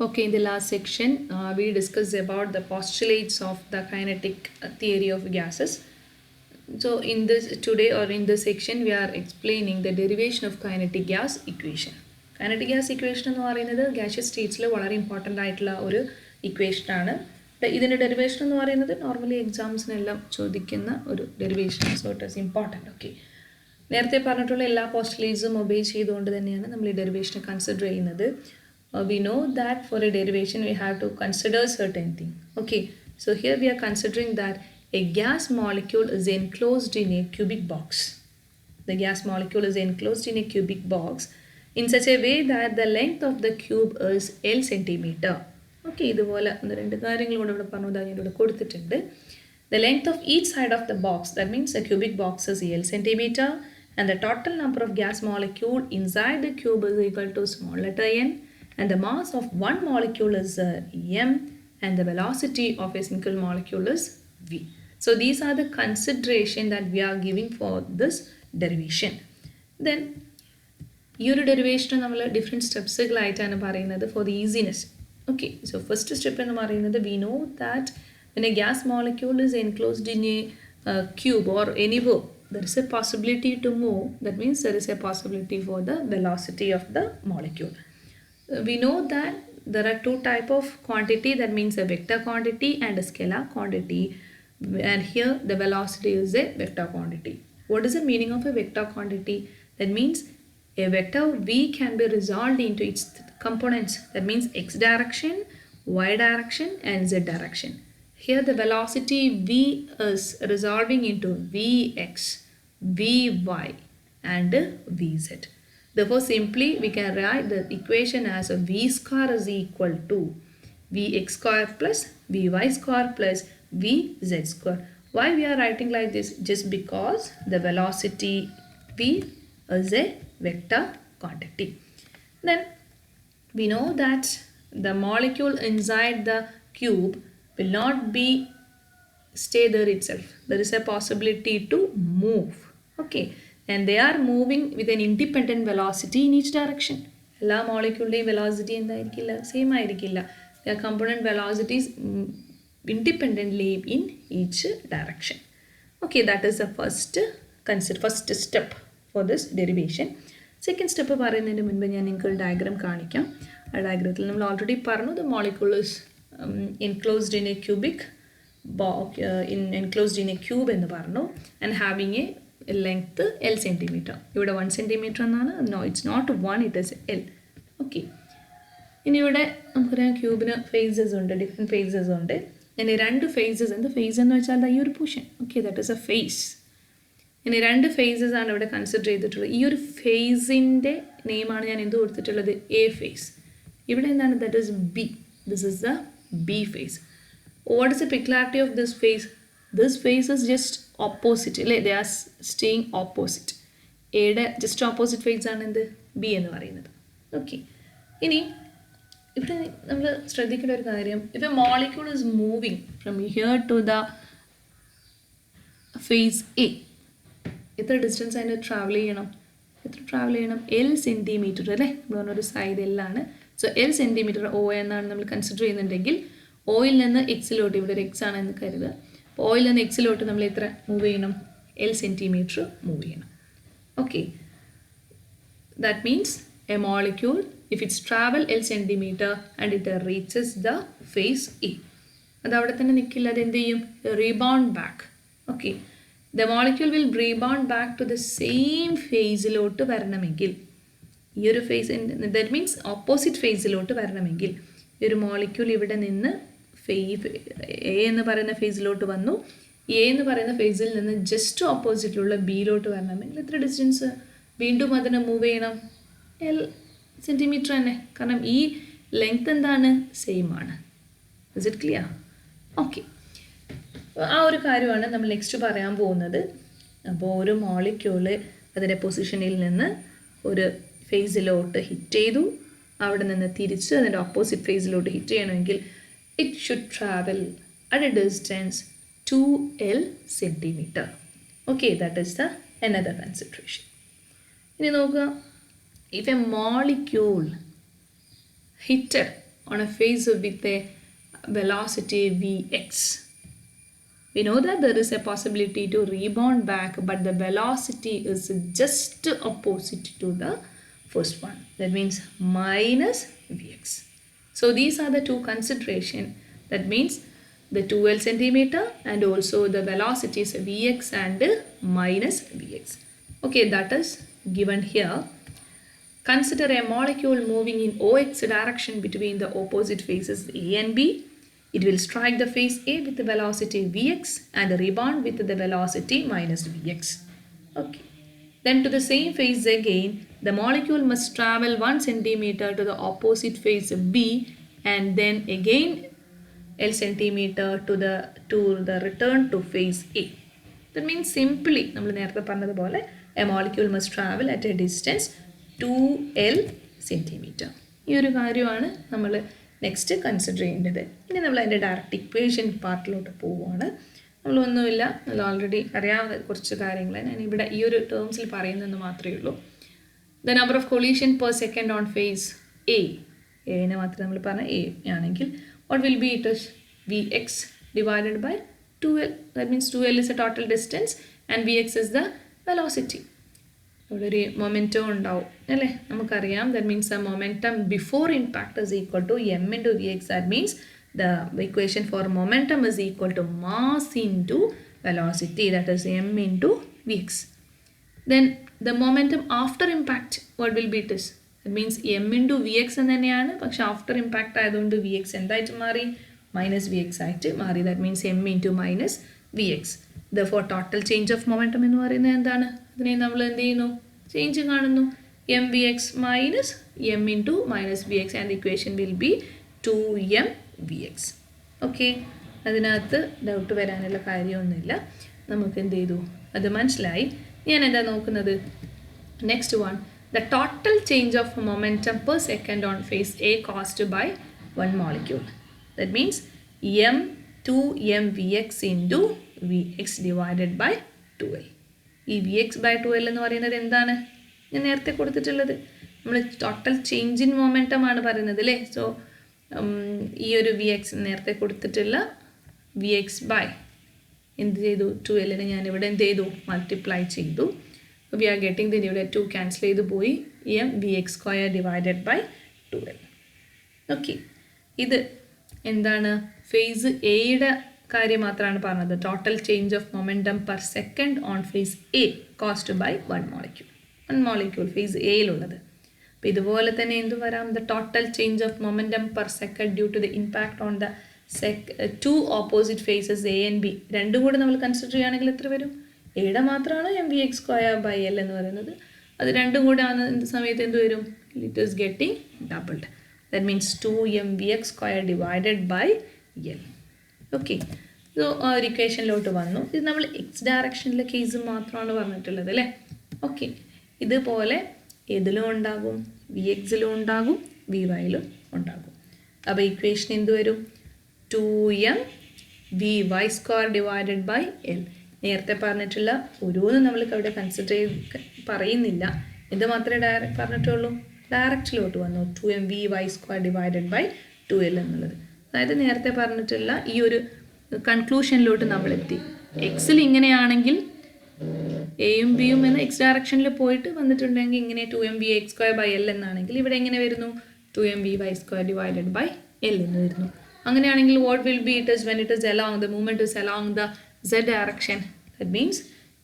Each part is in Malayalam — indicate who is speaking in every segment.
Speaker 1: Okay, in the last section, we discussed about the postulates of the kinetic theory of gases. So, in this today or in this section, we are explaining the derivation of kinetic gas equation. Kinetic gas equation എന്ന് പറയുന്നത് gaseous സ്റ്റേറ്റ്സിൽ വളരെ ഇമ്പോർട്ടൻ്റ് ആയിട്ടുള്ള ഒരു ഇക്വേഷൻ ആണ്. ഇതിൻ്റെ ഡെറിവേഷൻ എന്ന് പറയുന്നത് നോർമലി എക്സാംസിനെല്ലാം ചോദിക്കുന്ന ഒരു derivation. So it is important. Okay, നേരത്തെ പറഞ്ഞിട്ടുള്ള എല്ലാ പോസ്റ്റുലേറ്റ്സും ഒബേ ചെയ്തുകൊണ്ട് തന്നെയാണ് നമ്മൾ ഈ ഡെറിവേഷനെ കൺസിഡർ ചെയ്യുന്നത്. We know that for a derivation we have to consider certain thing. Okay, so here we are considering that a gas molecule is enclosed in a cubic box. The gas molecule is enclosed in a cubic box in such a way that the length of the cube is L centimeter. Okay, ഇതുപോലെ ഒന്ന് രണ്ട് കാര്യങ്ങൾ കൂടെ ഇവിടെ പറഞ്ഞു ഇവിടെ കൊടുത്തിട്ടുണ്ട്. The length of each side of the box, that means the cubic box is L centimeter, and the total number of gas molecule inside the cube is equal to small letter n, and the mass of one molecule is m, and the velocity of a single molecule is v. So these are the consideration that we are giving for this derivation. Then ഈ ഒരു ഡെറിവേഷൻ നമ്മൾ ഡിഫറെൻറ്റ് സ്റ്റെപ്സുകളായിട്ടാണ് പറയുന്നത് for the easiness. Okay, so first step എന്ന് പറയുന്നത് we know that when a gas molecule is enclosed in a cube or anywhere, there is a possibility to move. That means there is a possibility for the velocity of the molecule. We know that there are two type of quantity, that means a vector quantity and a scalar quantity, and here the velocity is a vector quantity. What is the meaning of a vector quantity? That means a vector v can be resolved into its components, that means x direction, y direction and z direction. Here the velocity v is resolving into vx, vy and vz. Therefore, simply we can write the equation as a v square is equal to vx square plus vy square plus vz square. Why we are writing like this? Just because the velocity v is a vector quantity. Then we know that the molecule inside the cube will not be stay there itself. There is a possibility to move. Okay, and they are moving with an independent velocity in each direction. എല്ലാ മോളിക്യൂളിൻ്റെയും വെലോസിറ്റി എന്തായിരിക്കില്ല, സെയിം ആയിരിക്കില്ല. Component velocities independently in each direction. Okay, that is the first step for this derivation. Second step പറയുന്നതിന് മുൻപ് ഞാൻ നിങ്ങൾക്ക് ഒരു ഡയഗ്രാം കാണിക്കാം. ആ ഡയഗ്രത്തിൽ നമ്മൾ ഓൾറെഡി പറഞ്ഞു the molecule is enclosed in a cubic box, enclosed in a cube എന്ന് പറഞ്ഞു, and having a length L centimeter. ഇവിടെ 1 centimeter എന്നാണ്. No, it's not 1, it is L. Okay, ഇനി ഇവിടെ നമുക്കറിയാം ക്യൂബിന് ഫേസസ് ഉണ്ട്, ഡിഫറെൻറ്റ് ഫേസസ് ഉണ്ട്. ഇനി രണ്ട് ഫേസസ്, എന്ത് ഫേസ് എന്ന് വെച്ചാൽ ഈ ഒരു portion. Okay, that is a face. ഇനി രണ്ട് ഫേസസ് ആണ് ഇവിടെ കൺസിഡർ ചെയ്തിട്ടുള്ളത്. ഈ ഒരു ഫേസിൻ്റെ നെയിമാണ് ഞാൻ എന്ത് കൊടുത്തിട്ടുള്ളത്, എ ഫേസ്. ഇവിടെ എന്താണ്, that is B. This is the B phase. What is the peculiarity of this phase? This phase is just opposite. They are staying opposite. A യുടെ just opposite phase ആണ് എന്ത്, B എന്ന് പറയുന്നത്. ഓക്കെ, ഇനി ഇവിടെ നമ്മൾ ശ്രദ്ധിക്കേണ്ട ഒരു കാര്യം, if a molecule is moving from here to the phase A, എത്ര ഡിസ്റ്റൻസ് അതിന് ട്രാവൽ ചെയ്യണം, L സെൻറ്റിമീറ്റർ അല്ലേ. നമ്മൾ പറഞ്ഞൊരു സൈഡ് L ആണ്. സോ L സെൻറ്റിമീറ്റർ O എന്നാണ് നമ്മൾ കൺസിഡർ ചെയ്യുന്നുണ്ടെങ്കിൽ, ഓയിൽ നിന്ന് എക്സിലോട്ട്, ഇവിടെ ഒരു എക്സ് ആണെന്ന് കരുതുക. അപ്പോൾ ഓയിൽ നിന്ന് എക്സിലോട്ട് നമ്മൾ എത്ര മൂവ് ചെയ്യണം, L സെൻറ്റിമീറ്റർ മൂവ് ചെയ്യണം. Okay, that means a molecule if it's travel L centimetre and it reaches the face A, അത് അവിടെ തന്നെ നിൽക്കില്ല, അത് എന്ത് ചെയ്യും, rebound back. Okay, the molecule will rebound back to the same ഫേസിലോട്ട് വരണമെങ്കിൽ, ഈ ഒരു ഫേസ്, ദാറ്റ് മീൻസ് ഓപ്പോസിറ്റ് ഫേസിലോട്ട് വരണമെങ്കിൽ, ഈ ഒരു മോളിക്യൂൾ ഇവിടെ നിന്ന് എ എന്ന് പറയുന്ന ഫേസിലോട്ട് വന്നു, എ എന്ന് പറയുന്ന ഫേസിൽ നിന്ന് ജസ്റ്റ് ഓപ്പോസിറ്റിലുള്ള ബിയിലോട്ട് വരണമെങ്കിൽ എത്ര ഡിസ്റ്റൻസ്, വീണ്ടും അതിനെ മൂവ് ചെയ്യണം L സെൻറ്റിമീറ്റർ തന്നെ, കാരണം ഈ ലെങ്ത് എന്താണ്, സെയിം ആണ്. Is it clear? ഓക്കെ, ആ ഒരു കാര്യമാണ് നമ്മൾ നെക്സ്റ്റ് പറയാൻ പോകുന്നത്. അപ്പോൾ ഒരു മോളിക്യൂള് അതിൻ്റെ പൊസിഷനിൽ നിന്ന് ഒരു ഫേസിലോട്ട് ഹിറ്റ് ചെയ്തു, അവിടെ നിന്ന് തിരിച്ച് അതിൻ്റെ ഓപ്പോസിറ്റ് ഫേസിലോട്ട് ഹിറ്റ് ചെയ്യണമെങ്കിൽ it should travel at A distance 2L centimeter. Okay, that is the another consideration. ഇനി നോക്കുക, if a molecule hitted on a phase with a velocity Vx. We know that there is a possibility to rebound back, but the velocity is just opposite to the first one. That means minus Vx. So these are the two considerations. That means the 12 centimeter and also the velocities Vx and minus Vx. Okay, that is given here. Consider a molecule moving in OX direction between the opposite phases A and B. It will strike the phase A with the velocity Vx and rebound with the velocity minus Vx. Okay. Then to the same phase again, the molecule must travel 1 centimeter to the opposite phase B and then again L centimeter to the return to phase A. That means simply, നമ്മൾ നേരത്തെ പറഞ്ഞതുപോലെ a molecule must travel at a distance 2L centimeter. ഈ ഒരു കാര്യമാണ് നമ്മൾ നെക്സ്റ്റ് കൺസിഡർ ചെയ്യേണ്ടത്. ഇനി നമ്മൾ അതിൻ്റെ ഡയറക്റ്റ് ഇക്വേഷൻ പാർട്ടിലോട്ട് പോവുകയാണ്. നമ്മളൊന്നുമില്ല, നമ്മൾ ഓൾറെഡി അറിയാവുന്ന കുറച്ച് കാര്യങ്ങൾ ഞാൻ ഇവിടെ ഈ ഒരു ടേംസിൽ പറയുന്നതെന്ന് മാത്രമേ ഉള്ളൂ. The number of collision per second on face എനെ മാത്രമേ നമ്മൾ പറഞ്ഞ എ ആണെങ്കിൽ what will be it is Vx divided by 2L. That means 2L is a total distance and Vx is the velocity. ഇവിടെ ഒരു മൊമെൻറ്റം ഉണ്ടാവും അല്ലേ, നമുക്കറിയാം. That means the momentum before impact is equal to M into Vx. That means the equation for momentum is equal to mass into velocity, that is m into Vx. Then the momentum after impact, what will be it is? That means m into Vx എന്ന് തന്നെയാണ്, പക്ഷെ ആഫ്റ്റർ ഇമ്പാക്ട് ആയതുകൊണ്ട് Vx എന്തായിട്ട് മാറി? മൈനസ് Vx ആയിട്ട് മാറി. That means m into minus Vx. Therefore total change of momentum എന്ന് പറയുന്നത് എന്താണ്? അതിനെ നമ്മൾ എന്ത് ചെയ്യുന്നു? ചേഞ്ച് കാണുന്നു. m Vx minus m into minus Vx and the equation will be 2m Vx. Okay, അതിനകത്ത് ഡൗട്ട് വരാനുള്ള കാര്യമൊന്നുമില്ല. നമുക്ക് എന്ത് ചെയ്തു? അത് മനസ്സിലായി. ഞാൻ എന്താ നോക്കുന്നത്? Next one, the total change of momentum per second on face A caused by one molecule. That means m 2m Vx into Vx divided by 2L. ഈ Vx ബൈ 2L എന്ന് പറയുന്നത് എന്താണ്? ഞാൻ നേരത്തെ കൊടുത്തിട്ടുള്ളത് നമ്മൾ ടോട്ടൽ ചേഞ്ച് ഇൻ മൊമെൻറ്റം ആണ് പറയുന്നത് അല്ലേ. സോ ഈ ഒരു Vx നേരത്തെ കൊടുത്തിട്ടുള്ള Vx ബൈ എന്ത് ചെയ്തു? 2Lനെ ഞാനിവിടെ എന്ത് ചെയ്തു? മൾട്ടിപ്ലൈ ചെയ്തു. വി ആർ ഗെറ്റിംഗ് ദി ഇവിടെ 2 ക്യാൻസൽ ചെയ്ത് പോയി. m Vx square divided by 2L. Okay, ഇത് എന്താണ്? ഫേസ് എയുടെ കാര്യം മാത്രമാണ് പറഞ്ഞത്. Total change of momentum per second on face A caused by one molecule face എയിലുള്ളത്. അപ്പോൾ ഇതുപോലെ തന്നെ എന്ത് വരാം? The total change of momentum per second due to the impact on the two opposite faces A and B. രണ്ടും കൂടെ നമ്മൾ കൺസിഡർ ചെയ്യുകയാണെങ്കിൽ എത്ര വരും? എയുടെ മാത്രമാണ് m Vx square by L എന്ന് പറയുന്നത്. അത് രണ്ടും കൂടെ ആണ് സമയത്ത് എന്ത് വരും? It is getting doubled. That means 2m Vx square divided by L. Okay, so ആ ഒരു ഇക്വേഷനിലോട്ട് വന്നു. ഇത് നമ്മൾ എക്സ് ഡയറക്ഷനിലെ കേസ് മാത്രമാണ് പറഞ്ഞിട്ടുള്ളത് അല്ലേ. ഓക്കെ, ഇതുപോലെ ഏതിലും ഉണ്ടാകും, Vxലും ഉണ്ടാകും, Vyലും ഉണ്ടാകും. അപ്പോൾ ഇക്വേഷൻ എന്ത് വരും? 2m Vy square divided by L. നേരത്തെ പറഞ്ഞിട്ടുള്ള ഓരോന്നും നമ്മൾക്ക് അവിടെ കൺസിഡർ ചെയ്ത് പറയുന്നില്ല. ഇത് മാത്രമേ പറഞ്ഞിട്ടുള്ളൂ. ഡയറക്റ്റിലോട്ട് വന്നു 2m Vy square divided by 2L എന്നുള്ളത്. അതായത് നേരത്തെ പറഞ്ഞിട്ടുള്ള ഈ ഒരു കൺക്ലൂഷനിലോട്ട് നമ്മളെത്തി. എക്സിൽ ഇങ്ങനെയാണെങ്കിൽ എയും ബിയും എന്ന എക്സ് ഡയറക്ഷനിൽ പോയിട്ട് വന്നിട്ടുണ്ടെങ്കിൽ ഇങ്ങനെ 2m Vx square by L എന്നാണെങ്കിൽ ഇവിടെ എങ്ങനെ വരുന്നു? 2m Vy square divided by L എന്ന് വരുന്നു. അങ്ങനെയാണെങ്കിൽ what will be it is when it is along the movement is along the z direction? That means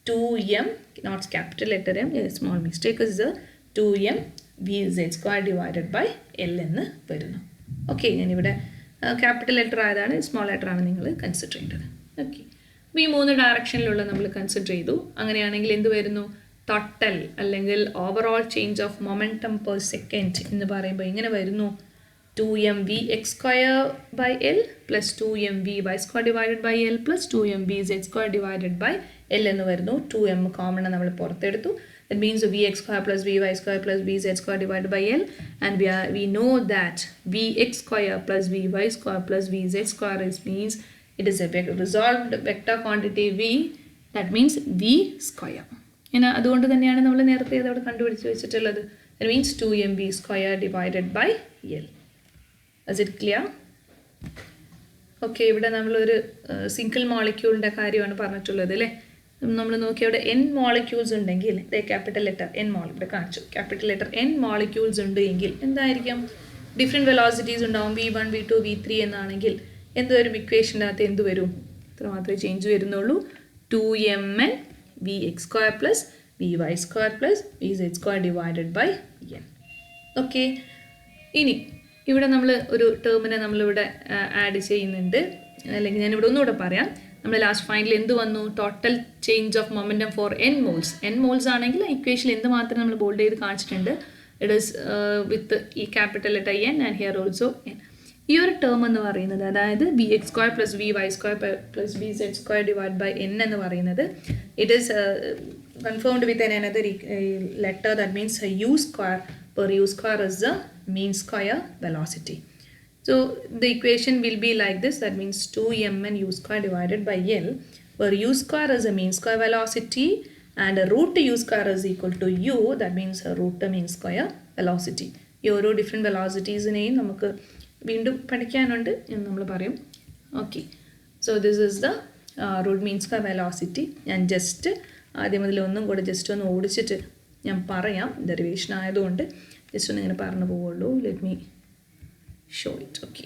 Speaker 1: 2m, not capital letter m, a small mistake is the 2m Vz square divided by L എന്ന് വരുന്നു. ഓക്കെ, ഞാനിവിടെ ക്യാപിറ്റൽ ലെറ്റർ ആയതാണ്, സ്മോൾ ലെറ്റർ ആണ് നിങ്ങൾ കൺസിഡർ ചെയ്യേണ്ടത്. ഓക്കെ, അപ്പോൾ ഈ 3 ഡയറക്ഷനിലുള്ള നമ്മൾ കൺസിഡർ ചെയ്തു. അങ്ങനെയാണെങ്കിൽ എന്ത് വരുന്നു? ടോട്ടൽ അല്ലെങ്കിൽ overall change of momentum per second എന്ന് പറയുമ്പോൾ ഇങ്ങനെ വരുന്നു. 2m Vx square by L plus 2m Vy square divided by L plus 2m Vz square divided by L എന്ന് വരുന്നു. 2m കോമൺ നമ്മൾ പുറത്തെടുത്തു. That means Vx square plus Vy square plus Vz square divided by L, and we know that Vx square plus Vy square plus Vz square means it is a resolved vector quantity V. That means V square. അതുകൊണ്ട് തന്നെയാണ് നമ്മൾ നേരത്തെ അതവിടെ കണ്ടുപിടിച്ച് വെച്ചിട്ടുള്ളത്. That means 2m V square divided by L. Is it clear? Okay, ഇവിടെ നമ്മളൊരു സിംഗിൾ മോളിക്യൂളിൻ്റെ കാര്യമാണ് പറഞ്ഞിട്ടുള്ളത് അല്ലേ. നമ്മൾ നോക്കിയാൽ ഇവിടെ n മോളിക്യൂൾസ് ഉണ്ടെങ്കിൽ ക്യാപിറ്റൽ ലെറ്റർ n ഇവിടെ കാണിച്ചു, ക്യാപിറ്റൽ ലെറ്റർ n മോളിക്യൂൾസ് ഉണ്ട് എങ്കിൽ എന്തായിരിക്കും, ഡിഫറെൻറ്റ് വെലോസിറ്റീസ് ഉണ്ടാവും, v1 v2 v3 എന്നാണെങ്കിൽ എന്ത് വരും, ഇക്വേഷൻ്റെ അകത്ത് എന്ത് വരും, ഇത്ര മാത്രമേ ചേഞ്ച് വരുന്നുള്ളൂ, 2mn vx² plus vy² plus vz² divided by n. Okay, ഇനി ഇവിടെ നമ്മൾ ഒരു ടേമിനെ നമ്മളിവിടെ ആഡ് ചെയ്യുന്നുണ്ട്, അല്ലെങ്കിൽ ഞാനിവിടെ ഒന്നുകൂടെ പറയാം. നമ്മൾ ലാസ്റ്റ് ഫൈനൽ എന്ത് വന്നു, total change of momentum for n moles ആണെങ്കിൽ ഇക്വേഷൻ എന്ത് മാത്രം നമ്മൾ ബോൾഡ് ചെയ്ത് കാണിച്ചിട്ടുണ്ട്, ഇറ്റ് ഈസ് വിത്ത് ഈ capital letter n and here also n. ഈ ഒരു ടേം എന്ന് പറയുന്നത്, അതായത് vx² plus vy² plus vz² divide by n എന്ന് പറയുന്നത്, it is confirmed with another letter, that means u², where u² is the mean square velocity. So the equation will be like this, that means 2mn u² divided by L, where u² is a mean square velocity and root u² is equal to u, that means root mean square velocity. ഈ ഓരോ ഡിഫറെൻറ്റ് വെലോസിറ്റീസിനെയും നമുക്ക് വീണ്ടും പഠിക്കാനുണ്ട് എന്ന് നമ്മൾ പറയും. Okay, so this is the root mean square velocity. ഞാൻ ജസ്റ്റ് ആദ്യം മുതൽ ഒന്നും കൂടെ ജസ്റ്റ് ഒന്ന് ഓടിച്ചിട്ട് ഞാൻ പറയാം, ഡെറിവേഷൻ ആയതുകൊണ്ട് ജസ്റ്റ് ഒന്ന് ഇങ്ങനെ പറഞ്ഞു പോവുള്ളൂ. Let me show it. Okay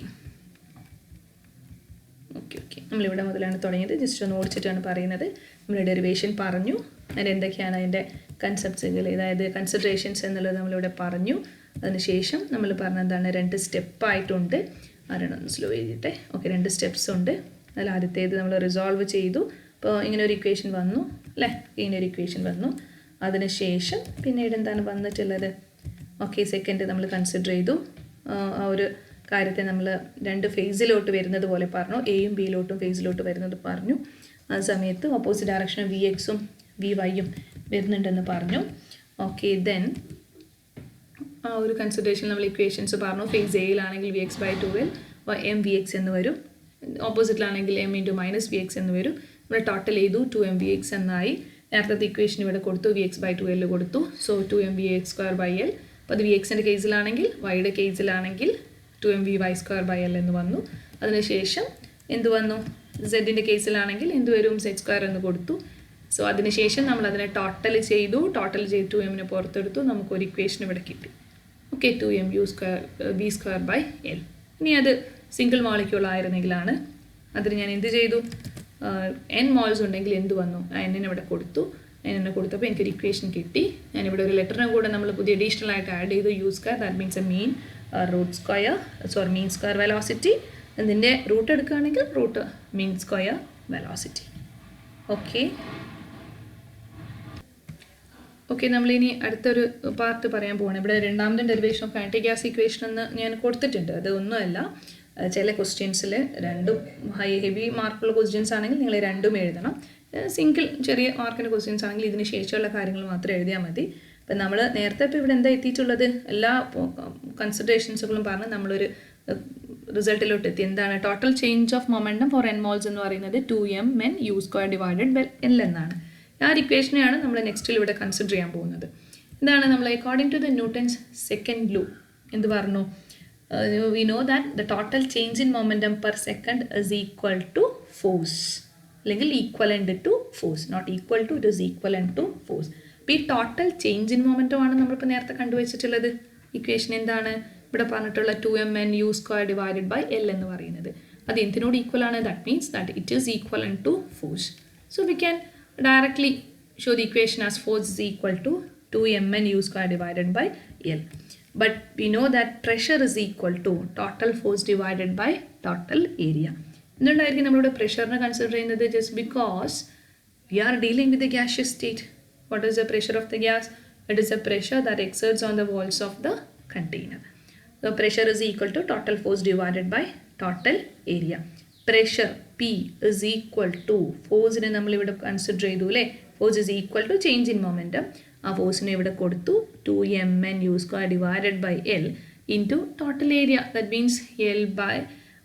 Speaker 1: okay okay നമ്മളിവിടെ മുതലാണ് തുടങ്ങിയത്, ജസ്റ്റ് ഒന്ന് ഓടിച്ചിട്ടാണ് പറയുന്നത്. നമ്മൾ ഡെറിവേഷൻ പറഞ്ഞു, അതിന് എന്തൊക്കെയാണ് അതിൻ്റെ കൺസെപ്റ്റ്സുകൾ, അതായത് കൺസിഡറേഷൻസ് എന്നുള്ളത് നമ്മളിവിടെ പറഞ്ഞു. അതിനുശേഷം നമ്മൾ പറഞ്ഞതാണ് 2 സ്റ്റെപ്പായിട്ടുണ്ട്. ആരാണ് സ്ലോ എഴുതിയിട്ടെ. ഓക്കെ, 2 സ്റ്റെപ്സ് ഉണ്ട്. അതിൽ ആദ്യത്തേത് നമ്മൾ റിസോൾവ് ചെയ്തു. ഇപ്പോൾ ഇങ്ങനെ ഒരു ഇക്വേഷൻ വന്നു അല്ലേ, ഇങ്ങനെ ഒരു ഇക്വേഷൻ വന്നു. അതിനുശേഷം പിന്നീട് എന്താണ് വന്നിട്ടുള്ളത്, ഓക്കെ സെക്കൻഡ് നമ്മൾ കൺസിഡർ ചെയ്തു. ആ ഒരു കാര്യത്തെ നമ്മൾ 2 ഫേസിലോട്ട് വരുന്നത് പോലെ പറഞ്ഞു, എയും ബിയിലോട്ടും ഫേസിലോട്ട് വരുന്നത് പറഞ്ഞു. ആ സമയത്ത് ഓപ്പോസിറ്റ് ഡയറക്ഷനും വി എക്സും വി വൈയും വരുന്നുണ്ടെന്ന് പറഞ്ഞു. ഓക്കെ, ദെൻ ആ ഒരു കൺസിഡറേഷൻ നമ്മൾ ഇക്വേഷൻസ് പറഞ്ഞു. ഫേസ് എയിലാണെങ്കിൽ V X by 2l M V X എന്ന് വരും, ഓപ്പോസിറ്റിലാണെങ്കിൽ M into minus V X എന്ന് വരും. നമ്മൾ ടോട്ടൽ ചെയ്തു 2m vx എന്നായി. നേരത്തെ ഇക്വേഷൻ ഇവിടെ കൊടുത്തു, vx ബൈ 2l കൊടുത്തു. So 2m vx² by l. അപ്പോൾ അത് vxൻ്റെ കേസിലാണെങ്കിൽ, വൈയുടെ കേസിലാണെങ്കിൽ 2m vy² ബൈ l എന്ന് വന്നു. അതിനുശേഷം എന്ത് വന്നു, സെഡിൻ്റെ കേസിലാണെങ്കിൽ എന്ത് വരും, z² എന്ന് കൊടുത്തു. സോ അതിനുശേഷം നമ്മൾ അതിനെ ടോട്ടൽ ചെയ്തു. ടോട്ടൽ ചെയ്ത് 2mനെ പുറത്തെടുത്തു, നമുക്കൊരു ഇക്വേഷൻ ഇവിടെ കിട്ടി. Okay, 2m v² by l. ഇനി അത് സിംഗിൾ മോളിക്യൂൾ ആയിരുന്നെങ്കിലാണ്, അതിന് ഞാൻ എന്ത് ചെയ്തു, n മോൾസ് ഉണ്ടെങ്കിൽ എന്ത് വന്നു, എന്നിനെ ഇവിടെ കൊടുത്തു. എന്നെ കൊടുത്തപ്പോൾ എനിക്കൊരു ഇക്വേഷൻ കിട്ടി. ഞാനിവിടെ ഒരു ലെറ്ററിനെ കൂടെ നമ്മൾ പുതിയ അഡീഷണൽ ആയിട്ട് ആഡ് ചെയ്തു, u², that means a mean root square, sorry mean square velocity. അതിൻ്റെ റൂട്ട് എടുക്കുകയാണെങ്കിൽ root mean square velocity. Okay okay നമ്മളിനി അടുത്തൊരു പാർട്ട് പറയാൻ പോകണം. ഇവിടെ രണ്ടാമത്തെ derivation of kinetic gas equation എന്ന് ഞാൻ കൊടുത്തിട്ടുണ്ട്. അത് ഒന്നുമല്ല, ചില ക്വസ്റ്റ്യൻസിൽ രണ്ടും ഹെവി മാർക്കുള്ള ക്വസ്റ്റ്യൻസ് ആണെങ്കിൽ നിങ്ങൾ രണ്ടും എഴുതണം. സിംഗിൾ ചെറിയ മാർക്കിൻ്റെ ക്വസ്റ്റ്യൻസ് ആണെങ്കിൽ ഇതിന് ശേഷമുള്ള കാര്യങ്ങൾ മാത്രം എഴുതിയാൽ മതി. അപ്പം നമ്മൾ നേരത്തെ ഇപ്പോൾ ഇവിടെ എന്താ എത്തിയിട്ടുള്ളത്, എല്ലാ കൺസിഡറേഷൻസുകളും പറഞ്ഞ് നമ്മളൊരു റിസൾട്ടിലോട്ട് എത്തി. എന്താണ് total change of momentum for n moles എന്ന് പറയുന്നത് 2mn u² divided by l എന്നാണ്. ആ ഒരു ഇക്വേഷനെയാണ് നമ്മൾ നെക്സ്റ്റിൽ ഇവിടെ കൺസിഡർ ചെയ്യാൻ പോകുന്നത്. എന്താണ് നമ്മൾ according to the Newton's second law എന്ത് പറഞ്ഞു, we know that the total change in momentum per second is equal to force, അല്ലെങ്കിൽ equivalent to force, not equal to, it is equivalent to force. അപ്പോൾ ഈ ടോട്ടൽ ചേഞ്ച് ഇൻ മൊമെൻറ്റം ആണ് നമ്മളിപ്പോൾ നേരത്തെ കണ്ടുവച്ചിട്ടുള്ളത്. ഇക്വേഷൻ എന്താണ് ഇവിടെ പറഞ്ഞിട്ടുള്ള 2mn u² divided by l എന്ന് പറയുന്നത്. അത് എന്തിനോട് ഈക്വൽ ആണ്, that means that it is equivalent to force. So we can directly show the equation as force is equal to 2mn u² divided by l. But we know that pressure is equal to total force divided by total area. എന്തുകൊണ്ടായിരിക്കും നമ്മളിവിടെ പ്രഷറിനെ കൺസിഡർ ചെയ്യുന്നത്, just because we are dealing with the gaseous state. What is the pressure of the gas? It is a pressure that exerts on the walls of the container. So pressure is equal to total force divided by total area. Pressure P is equal to ഫോഴ്സിനെ നമ്മളിവിടെ കൺസിഡർ ചെയ്തു അല്ലേ. Force is equal to change in momentum. ആ ഫോഴ്സിനെ ഇവിടെ കൊടുത്തു 2mn u² divided by l into total area, that means l by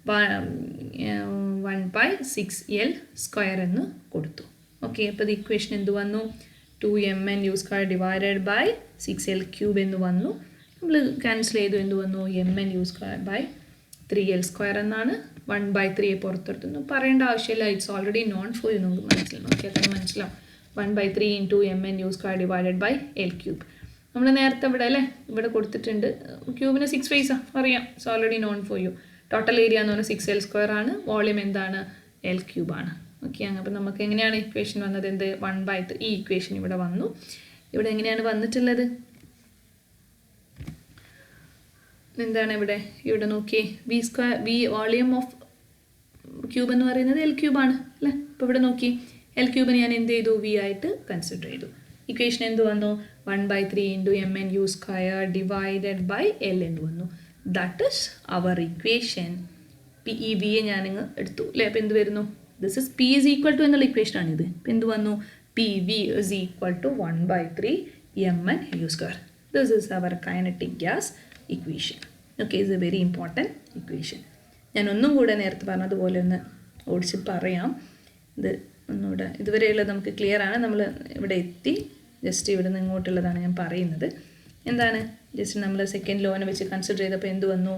Speaker 1: 1/6l square എന്ന് കൊടുത്തു. ഓക്കെ, അപ്പോൾ ഇത് ഇക്വേഷൻ എന്ത് വന്നു, 2mn u² divided by 6l³ എന്ന് വന്നു. നമ്മൾ ക്യാൻസൽ ചെയ്തു, എന്ത് വന്നു, mn u² ബൈ 3L² എന്നാണ്. 1/3 പുറത്തെടുത്തുന്നു പറയേണ്ട ആവശ്യമില്ല. It's already known for you. നമുക്ക് നോക്കിയാൽ തന്നെ മനസ്സിലാവും. 1/3 × mnu² ഡിവൈഡഡ് ബൈ L³ നമ്മൾ നേരത്തെ ഇവിടെ അല്ലേ ഇവിടെ കൊടുത്തിട്ടുണ്ട്. ക്യൂബിന് 6 ഫേസാ അറിയാം. It's already known for you. Total area എന്ന് പറഞ്ഞാൽ 6L² ആണ്. വോളിയം എന്താണ്? L³ ആണ്. ഓക്കെ, അപ്പോൾ നമുക്ക് എങ്ങനെയാണ് ഇക്വേഷൻ വന്നത്? എന്ത് 1/3 ഈ ഇക്വേഷൻ ഇവിടെ വന്നു. ഇവിടെ എങ്ങനെയാണ് വന്നിട്ടുള്ളത്? എന്താണ് ഇവിടെ നോക്കിയേ, വി വോളിയം ഓഫ് ക്യൂബ് എന്ന് പറയുന്നത് L³ ആണ് അല്ലേ. അപ്പോൾ ഇവിടെ നോക്കി L³ ഞാൻ എന്ത് ചെയ്തു? വി ആയിട്ട് കൺസിഡർ ചെയ്തു. ഇക്വേഷൻ എന്ത് വന്നു? 1/3 × mnu² ഡിവൈഡഡ് ബൈ L എന്ന് വന്നു. That is our equation. ഈ വിയെ ഞാനിങ്ങ് എടുത്തു അല്ലേ. അപ്പോൾ എന്ത് വരുന്നു? This is P is equal to എന്നുള്ള ഇക്വേഷനാണിത്. അപ്പോൾ എന്ത് വന്നു? PV is equal to 1/3 mnu². This is our kinetic gas equation. Okay, it's a very important equation. ഞാൻ ഒന്നും കൂടെ നേരത്തെ പറഞ്ഞതുപോലെ ഒന്ന് ഓടിച്ച് പറയാം. ഇത് ഒന്നുകൂടെ ഇതുവരെയുള്ളത് നമുക്ക് ക്ലിയർ ആണ്. നമ്മൾ ഇവിടെ എത്തി. ജസ്റ്റ് ഇവിടെ നിന്ന് ഇങ്ങോട്ടുള്ളതാണ് ഞാൻ പറയുന്നത്. എന്താണ്? ജസ്റ്റ് നമ്മൾ സെക്കൻഡ് ലോനെ വെച്ച് കൺസിഡർ ചെയ്തപ്പോൾ എന്ത് വന്നു?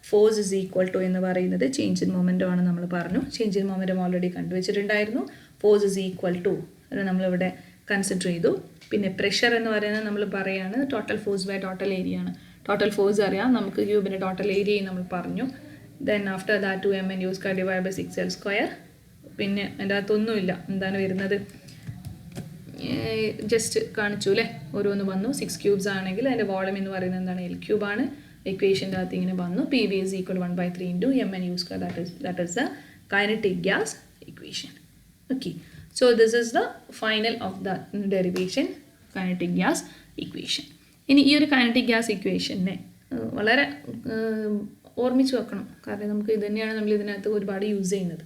Speaker 1: ഫോഴ്സ് ഇസ് ഈക്വൽ ടു എന്ന് പറയുന്നത് ചേഞ്ച് ഇൻ മൊമെൻറ്റം ആണ്. നമ്മൾ പറഞ്ഞു ചേഞ്ച് ഇൻ മൊമെൻറ്റം ഓൾറെഡി കണ്ടുവച്ചിട്ടുണ്ടായിരുന്നു. ഫോഴ്സ് ഇസ് ഈക്വൽ ടു അത് നമ്മളിവിടെ കൺസിഡർ ചെയ്തു. പിന്നെ പ്രഷർ എന്ന് പറയുന്നത് നമ്മൾ പറയുകയാണ് total force by total area ആണ്. ടോട്ടൽ ഫോഴ്സ് അറിയാം നമുക്ക്, ക്യൂബിൻ്റെ ടോട്ടൽ ഏരിയയും നമ്മൾ പറഞ്ഞു. Then after that 2 mnu² divide by 6L². പിന്നെ അതിൻ്റെ അകത്തൊന്നുമില്ല. എന്താണ് വരുന്നത്? ജസ്റ്റ് കാണിച്ചു അല്ലേ, ഓരോന്ന് വന്നു. 6 ക്യൂബ്സ് ആണെങ്കിൽ അതിൻ്റെ വോളിയം എന്ന് പറയുന്നത് എന്താണ്? L³ ആണ്. ഇക്വേഷൻ്റെ അകത്ത് ഇങ്ങനെ വന്നു. PV is equal to 1/3 × mnu². That is the kinetic gas equation. Okay, so this is the final of the derivation, kinetic gas equation. ഇനി ഈ ഒരു kinetic gas equationനെ വളരെ ഓർമ്മിച്ച് വെക്കണം. കാരണം നമുക്ക് ഇത് തന്നെയാണ് നമ്മൾ ഇതിനകത്ത് ഒരുപാട് യൂസ് ചെയ്യുന്നത്.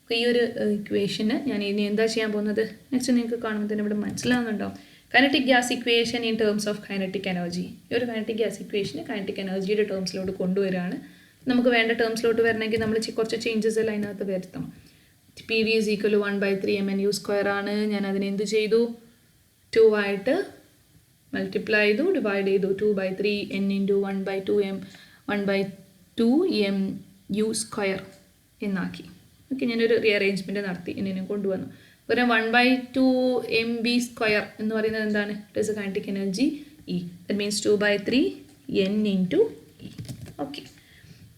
Speaker 1: അപ്പോൾ ഈ ഒരു ഇക്വേഷന് ഞാൻ ഇനി എന്താ ചെയ്യാൻ പോകുന്നത്? നെക്സ്റ്റ് നിങ്ങൾക്ക് കാണുമ്പോൾ തന്നെ ഇവിടെ മനസ്സിലാവുന്നുണ്ടാവും. Kinetic gas equation in terms of kinetic energy. ഈ ഒരു കൈനറ്റിക് ഗ്യാസ് ഇക്വേഷന് കൈനറ്റിക് എനർജിയുടെ ടേംസിലോട്ട് കൊണ്ടുവരികയാണ്. നമുക്ക് വേണ്ട ടേംസിലോട്ട് വരണമെങ്കിൽ നമ്മൾ കുറച്ച് ചേഞ്ചസ് എല്ലാം അതിനകത്ത് വരുത്തണം. PV is equal to 1/3 mnu² ആണ്. ഞാൻ അതിനെ എന്ത് ചെയ്തു? 2 ആയിട്ട് മൾട്ടിപ്ലൈ ചെയ്തു, ഡിവൈഡ് ചെയ്തു. 2/3 n × 1/2 mu² എന്നാക്കി. ഓക്കെ, ഞാനൊരു റീഅറേഞ്ച്മെൻറ്റ് നടത്തി എന്നിനെ കൊണ്ടുവന്നു. ഒരു 1/2 mv² എന്ന് പറയുന്നത് എന്താണ്? It is A kinetic energy E. That means 2/3 n × E. Okay,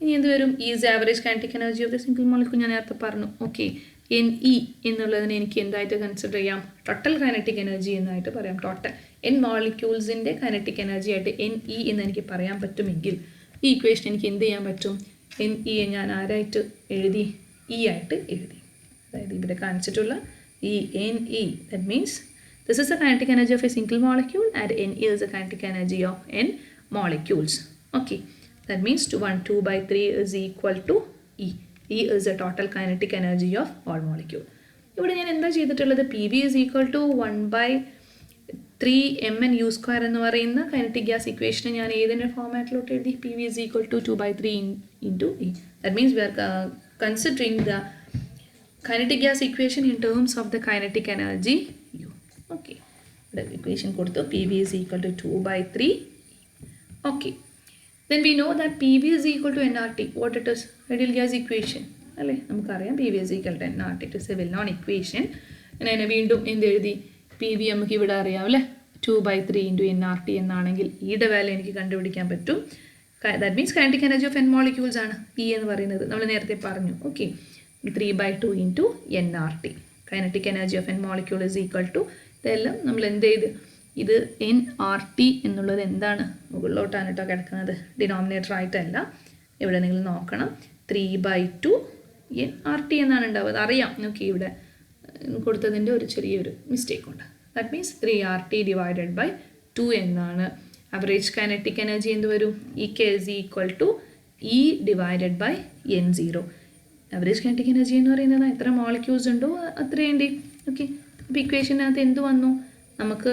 Speaker 1: ഇനി എന്ത് വരും? Is average kinetic energy of the single molecule. ഞാൻ നേരത്തെ പറഞ്ഞു. ഓക്കെ, NE എന്നുള്ളതിനെ എനിക്ക് എന്തായിട്ട് കൺസിഡർ ചെയ്യാം? ടോട്ടൽ കൈനറ്റിക് എനർജി എന്നായിട്ട് പറയാം. ടോട്ടൽ N മോളിക്യൂൾസിൻ്റെ കൈനറ്റിക് എനർജി ആയിട്ട് NE എന്ന് എനിക്ക് പറയാൻ പറ്റുമെങ്കിൽ ഈ ഇക്വേഷൻ എനിക്ക് എന്ത് ചെയ്യാൻ പറ്റും? NE ഞാൻ ആരായിട്ട് എഴുതി? E ആയിട്ട് എഴുതി. അതായത് ഇവിടെ കാണിച്ചിട്ടുള്ള ഈ NE, that means this is the kinetic energy of a single molecule and NE is the kinetic energy of N molecules. Okay, that means 2/3 is equal to E. E is the total kinetic energy of all molecule. ഇവിടെ ഞാൻ എന്താ ചെയ്തിട്ടുള്ളത്? PV is equal to 1/3 mnu² എന്ന് പറയുന്ന കൈനറ്റിക് ഗ്യാസ് ഇക്വേഷനെ ഞാൻ ഏതിൻ്റെ ഫോമാറ്റിലോട്ട് എഴുതി? PV is equal to 2/3 × E. That means we are considering the kinetic gas equation in terms of the kinetic energy U. Okay, the equation കൊടുത്തു. PV is equal to 2/3. Okay, then we know that PV is equal to nRT. What it is? Ideal gas equation അല്ലേ? നമുക്കറിയാം PV is equal to nRT. It is a well known equation. അതിനെ വീണ്ടും എന്ത് എഴുതി? PV നമുക്ക് ഇവിടെ അറിയാം അല്ലേ? 2/3 × nRT എന്നാണെങ്കിൽ ഈയുടെ വാല്യൂ എനിക്ക് കണ്ടുപിടിക്കാൻ പറ്റും. That means kinetic energy of N molecules ആണ് E എന്ന് പറയുന്നത്. നമ്മൾ നേരത്തെ പറഞ്ഞു. Okay, 3/2 × nRT. Kinetic energy of N molecule is equal to ഇതെല്ലാം നമ്മൾ എന്ത് ചെയ്ത്? ഇത് nRT എന്നുള്ളത് എന്താണ്? മുകളിലോട്ടാണ് കേട്ടോ കിടക്കുന്നത്, ഡിനോമിനേറ്റർ ആയിട്ടല്ല. ഇവിടെ നിങ്ങൾ നോക്കണം. 3/2 nRT എന്നാണ് ഉണ്ടാവുക. അറിയാം. ഓക്കെ, ഇവിടെ കൊടുത്തതിൻ്റെ ഒരു ചെറിയൊരു മിസ്റ്റേക്ക് ഉണ്ട്. That means 3RT divided by 2 എന്നാണ്. average kinetic energy എന്ത് വരും? EK is equal to E divided by N0. average kinetic energy എന്ന് പറയുന്നത് എത്ര മോളിക്യൂൾസ് ഉണ്ടോ അത്രയുണ്ട്. ഓക്കെ, അപ്പോൾ ഇക്വേഷനകത്ത് എന്ത് വന്നു? നമുക്ക്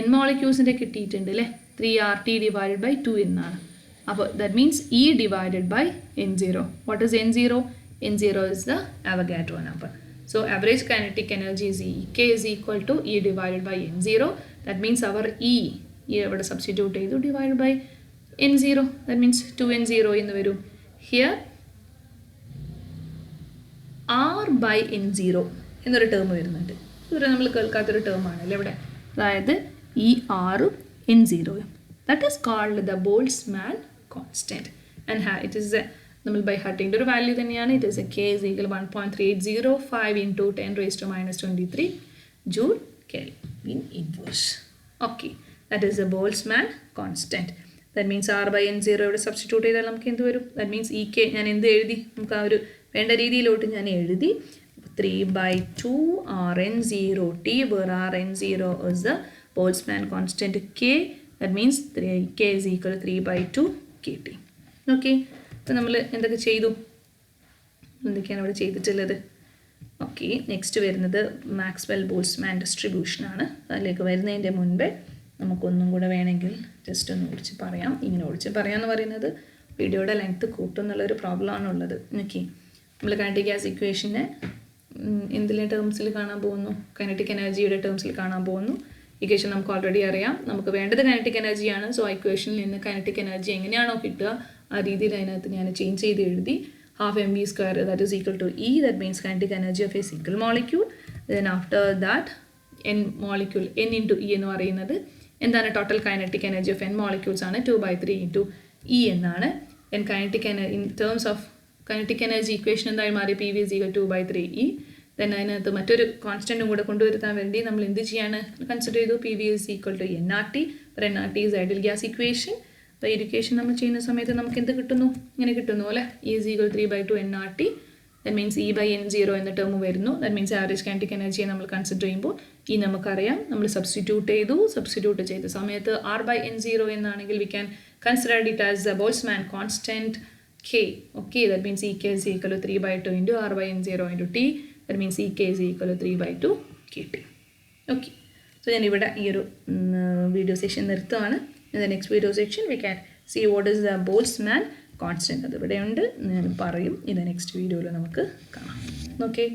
Speaker 1: N മോളിക്യൂൾസിൻ്റെ കിട്ടിയിട്ടുണ്ട് അല്ലേ? 3RT ഡിവൈഡഡ് ബൈ 2 എന്നാണ്. അപ്പോൾ that means E divided by N0. What is N0? N0 is the Avogadro number. So average kinetic energy is EK is equal to E divided by N0. That means our E ഇവിടെ സബ്സ്റ്റിറ്റ്യൂട്ട് ചെയ്തു divide by N0. That means 2N0 എന്ന് വരും. Here R by N zero എന്നൊരു ടേം വരുന്നുണ്ട്. ഇതൊരു നമ്മൾ കേൾക്കാത്തൊരു ടേമാണല്ലേ ഇവിടെ. അതായത് ഈ ആറും എൻ സീറോയും. That is called the Boltzmann constant. And it is നമ്മൾ ബൈ ഹാർട്ടിൻ്റെ ഒരു വാല്യൂ തന്നെയാണ്. It is a K is equal 1.305 into 10⁻⁻23 joule kelvin inverse. Okay, that is the Boltzmann constant. That means R by N zero ഇവിടെ സബ്സ്റ്റിറ്റ്യൂട്ട് ചെയ്താൽ നമുക്ക് എന്ത് വരും? ദാറ്റ് മീൻസ് ഈ കെ ഞാൻ എന്ത് എഴുതി? നമുക്ക് ആ ഒരു വേണ്ട രീതിയിലോട്ട് ഞാൻ എഴുതി 3/2 Rn0t, where Rn0 is the Boltzmann constant K. That means K is equal to 3/2 kT. Okay, അപ്പോൾ നമ്മൾ എന്തൊക്കെ ചെയ്തു? എന്തൊക്കെയാണ് ഇവിടെ ചെയ്തിട്ടുള്ളത്? ഓക്കെ, നെക്സ്റ്റ് വരുന്നത് മാക്സ്വെൽ ബോൾട്സ്മാൻ ഡിസ്ട്രിബ്യൂഷനാണ്. അതിലേക്ക് വരുന്നതിൻ്റെ മുൻപേ നമുക്കൊന്നും കൂടെ വേണമെങ്കിൽ ജസ്റ്റ് ഒന്ന് ഓടിച്ച് പറയാം. ഇങ്ങനെ ഓടിച്ച് പറയാമെന്ന് പറയുന്നത് വീഡിയോയുടെ ലെങ്ത്ത് കൂട്ടും എന്നുള്ളൊരു പ്രോബ്ലമാണുള്ളത്. ഓക്കെ, നമ്മൾ കൈനറ്റിക് ഗ്യാസ് ഇക്വേഷനെ എന്തിലെ ടേംസിൽ കാണാൻ പോകുന്നു? കൈനറ്റിക് എനർജിയുടെ ടേംസിൽ കാണാൻ പോകുന്നു. ഇക്വേഷൻ നമുക്ക് ഓൾറെഡി അറിയാം. നമുക്ക് വേണ്ടത് കൈനറ്റിക് എനർജിയാണ്. സോ ആ ഇക്വേഷനിൽ നിന്ന് കൈനറ്റിക് എനർജി എങ്ങനെയാണോ കിട്ടുക ആ രീതിയിൽ അതിനകത്ത് ഞാൻ ചേഞ്ച് ചെയ്ത് എഴുതി. Half mv² that is equal to E. That means kinetic energy of a single molecule. Then after that n molecule n into E എന്ന് പറയുന്നത് എന്താണ്? Total kinetic energy of n molecules ആണ്. 2/3 into E എന്നാണ്. then kinetic in terms of kinetic energy equation എന്തായി മാറി? PV is equal to 2/3E. then അതിനകത്ത് മറ്റൊരു കോൺസ്റ്റൻറ്റും കൂടെ കൊണ്ടുവരുത്താൻ വേണ്ടി നമ്മൾ എന്ത് ചെയ്യാണ്? കൺസിഡർ ചെയ്തു PV is equal to nRT. nRT is ideal gas equation. അപ്പോൾ ഈ ഇക്വേഷൻ നമ്മൾ ചെയ്യുന്ന സമയത്ത് നമുക്ക് എന്ത് കിട്ടുന്നു? ഇങ്ങനെ കിട്ടുന്നു അല്ലേ? E is equal to 3/2 nRT. that means E by n0 എന്ന ടേം വരുന്നു. that means ആവറേജ് കൈനറ്റിക് എനർജിയെ നമ്മൾ കൺസിഡർ ചെയ്യുമ്പോൾ ഈ നമുക്കറിയാം. നമ്മൾ സബ്സ്റ്റിറ്റ്യൂട്ട് ചെയ്ത സമയത്ത് R by n0 എന്നാണെങ്കിൽ we can consider it as the Boltzmann constant K. Okay, that means EK is equal to 3/2 into R by n0 into T. That means EK is equal to 3/2 KT. Okay, so ഞാൻ ഇവിടെ ഈ ഒരു വീഡിയോ സെഷൻ നിർത്തുകയാണ്. In the next video section we can see what is the Boltzmann constant. അത് ഇവിടെ ഉണ്ട്, ഞാൻ പറയും. In the next video നമുക്ക് കാണാം. Okay.